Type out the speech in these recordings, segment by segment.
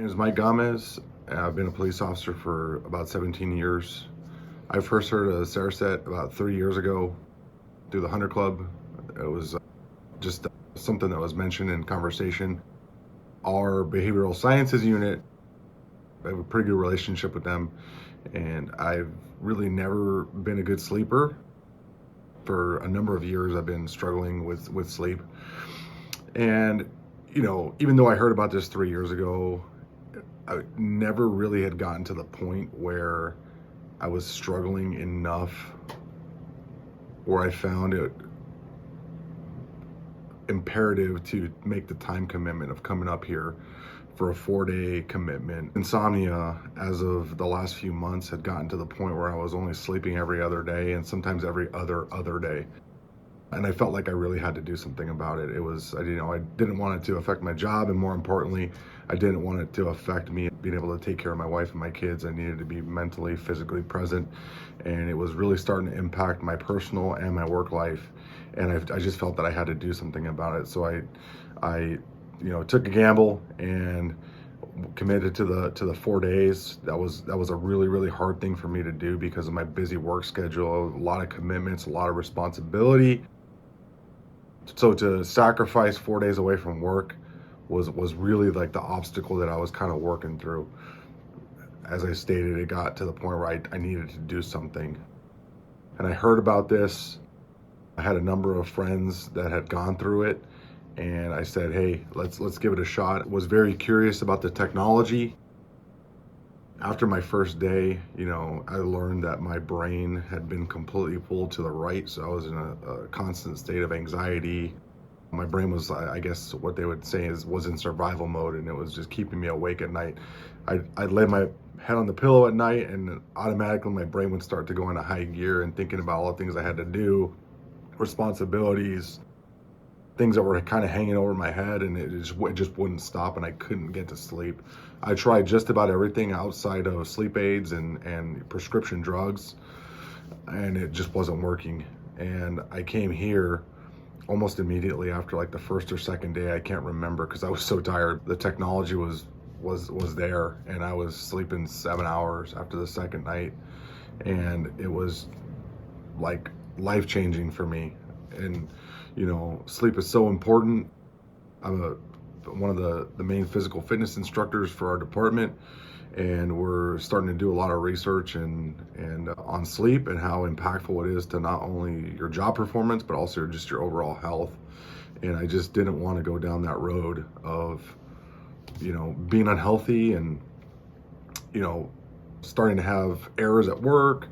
name is Mike Gamez. I've been a police officer for about 17 years. I first heard of Cereset about 3 years ago through the Hunter Club. It was just something that was mentioned in conversation. Our behavioral sciences unit, I have a pretty good relationship with them, and I've really never been a good sleeper. For a number of years, I've been struggling with sleep. And, even though I heard about this 3 years ago, I never really had gotten to the point where I was struggling enough where I found it imperative to make the time commitment of coming up here for a 4-day commitment. Insomnia, as of the last few months, had gotten to the point where I was only sleeping every other day and sometimes every other day. And I felt like I really had to do something about it. I didn't want it to affect my job, and more importantly, I didn't want it to affect me being able to take care of my wife and my kids. I needed to be mentally, physically present, and it was really starting to impact my personal and my work life. And I just felt that I had to do something about it. So I took a gamble and committed to the 4 days. That was a really, really hard thing for me to do because of my busy work schedule, a lot of commitments, a lot of responsibility. So to sacrifice 4 days away from work was really like the obstacle that I was kind of working through. As I stated, it got to the point where I needed to do something. And I heard about this. I had a number of friends that had gone through it, and I said, hey, let's give it a shot. I was very curious about the technology. After my first day, I learned that my brain had been completely pulled to the right, so I was in a constant state of anxiety. My brain was, I guess what they would say was in survival mode, and it was just keeping me awake at night. I'd lay my head on the pillow at night, and automatically my brain would start to go into high gear and thinking about all the things I had to do, responsibilities, things that were kind of hanging over my head, and it just wouldn't stop, and I couldn't get to sleep. I tried just about everything outside of sleep aids and prescription drugs, and it just wasn't working. And I came here almost immediately after like the first or second day. I can't remember because I was so tired. The technology was there, and I was sleeping 7 hours after the second night, and it was like life-changing for me. And sleep is so important. I'm one of the main physical fitness instructors for our department, and we're starting to do a lot of research and on sleep and how impactful it is to not only your job performance but also just your overall health. And I just didn't want to go down that road of being unhealthy and starting to have errors at work,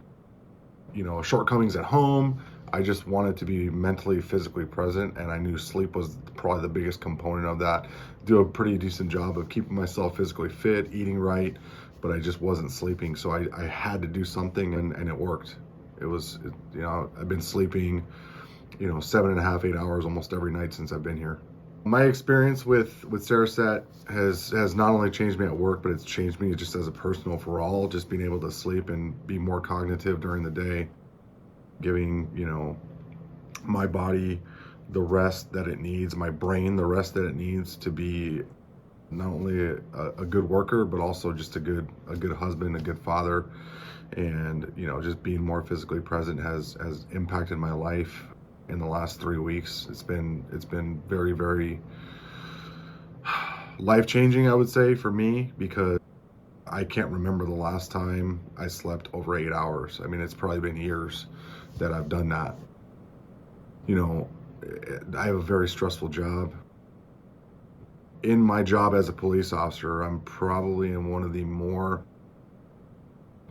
shortcomings at home. I just wanted to be mentally, physically present, and I knew sleep was probably the biggest component of that. Do a pretty decent job of keeping myself physically fit, eating right, but I just wasn't sleeping. So I had to do something, and it worked. I've been sleeping, 7.5, 8 hours almost every night since I've been here. My experience with Cereset has not only changed me at work, but it's changed me just as a person overall, just being able to sleep and be more cognitive during the day, giving my body the rest that it needs, my brain the rest that it needs to be not only a good worker but also just a good husband, a good father. And just being more physically present has impacted my life in the last 3 weeks. It's been very, very life-changing, I would say, for me, because I can't remember the last time I slept over 8 hours. I mean, it's probably been years that I've done that. I have a very stressful job. In my job as a police officer, I'm probably in one of the more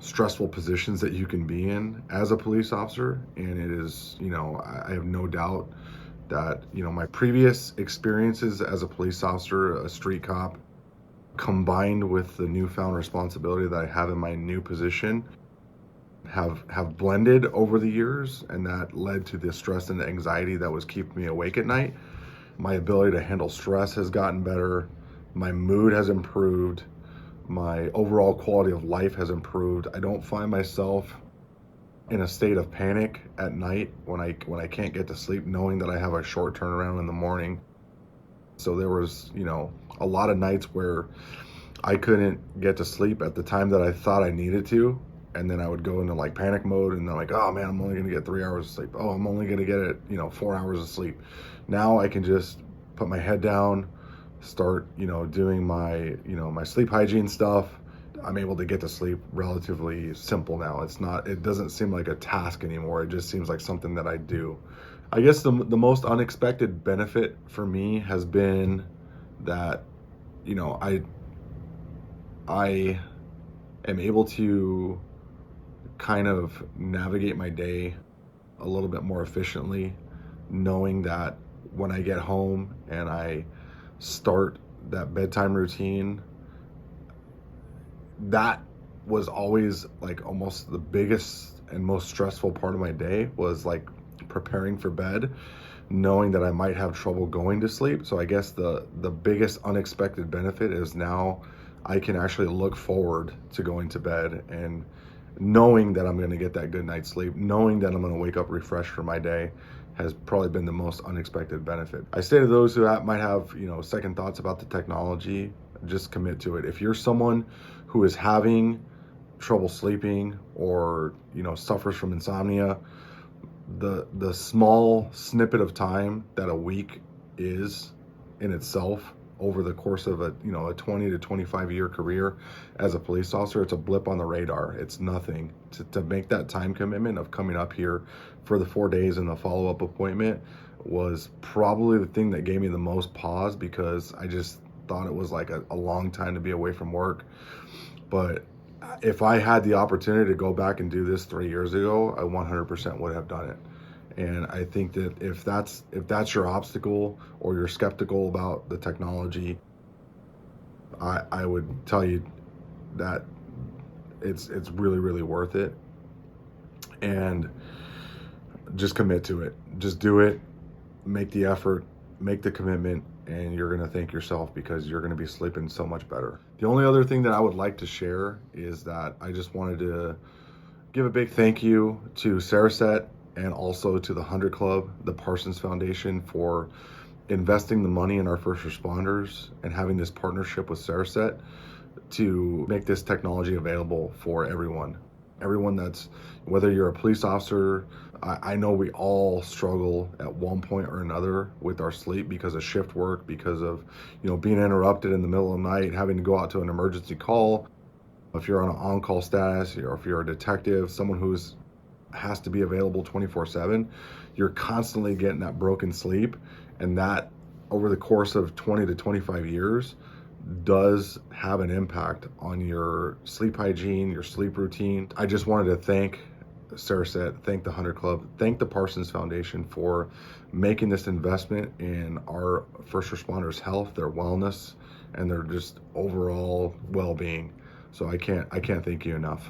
stressful positions that you can be in as a police officer. And it is, I have no doubt that, my previous experiences as a police officer, a street cop, combined with the newfound responsibility that I have in my new position, have blended over the years, and that led to the stress and the anxiety that was keeping me awake at night. My ability to handle stress has gotten better. My mood has improved. My overall quality of life has improved. I don't find myself in a state of panic at night when I can't get to sleep, knowing that I have a short turnaround in the morning. So there was, a lot of nights where I couldn't get to sleep at the time that I thought I needed to. And then I would go into like panic mode and then like, oh man, I'm only going to get 3 hours of sleep. Oh, I'm only going to get 4 hours of sleep. Now I can just put my head down, start, doing my sleep hygiene stuff. I'm able to get to sleep relatively simple now. It doesn't seem like a task anymore. It just seems like something that I do. I guess the most unexpected benefit for me has been that, I am able to kind of navigate my day a little bit more efficiently, knowing that when I get home and I start that bedtime routine, that was always like almost the biggest and most stressful part of my day, was like preparing for bed, knowing that I might have trouble going to sleep. So I guess the biggest unexpected benefit is now I can actually look forward to going to bed and knowing that I'm going to get that good night's sleep, knowing that I'm going to wake up refreshed for my day, has probably been the most unexpected benefit. I say to those who might have, second thoughts about the technology, just commit to it. If you're someone who is having trouble sleeping or, suffers from insomnia, the small snippet of time that a week is in itself over the course of a 20 to 25 year career as a police officer, it's a blip on the radar. It's nothing. To make that time commitment of coming up here for the 4 days and the follow-up appointment was probably the thing that gave me the most pause, because I just thought it was like a long time to be away from work. But if I had the opportunity to go back and do this 3 years ago, I 100% would have done it. And I think that if that's your obstacle, or you're skeptical about the technology, I would tell you that it's really, really worth it. And just commit to it. Just do it. Make the effort. Make the commitment. And you're going to thank yourself, because you're going to be sleeping so much better. The only other thing that I would like to share is that I just wanted to give a big thank you to Cereset, and also to the 100 Club, the Parsons Foundation, for investing the money in our first responders and having this partnership with Cereset to make this technology available for everyone. Everyone that's, whether you're a police officer, I know we all struggle at one point or another with our sleep because of shift work, because of, being interrupted in the middle of the night, having to go out to an emergency call. If you're on an on-call status, or if you're a detective, someone who's has to be available 24/7, you're constantly getting that broken sleep, and that over the course of 20 to 25 years does have an impact on your sleep hygiene, your sleep routine. I just wanted to thank Cereset, thank the 100 Club, thank the Parsons Foundation for making this investment in our first responders' health, their wellness, and their just overall well-being. So I can't thank you enough.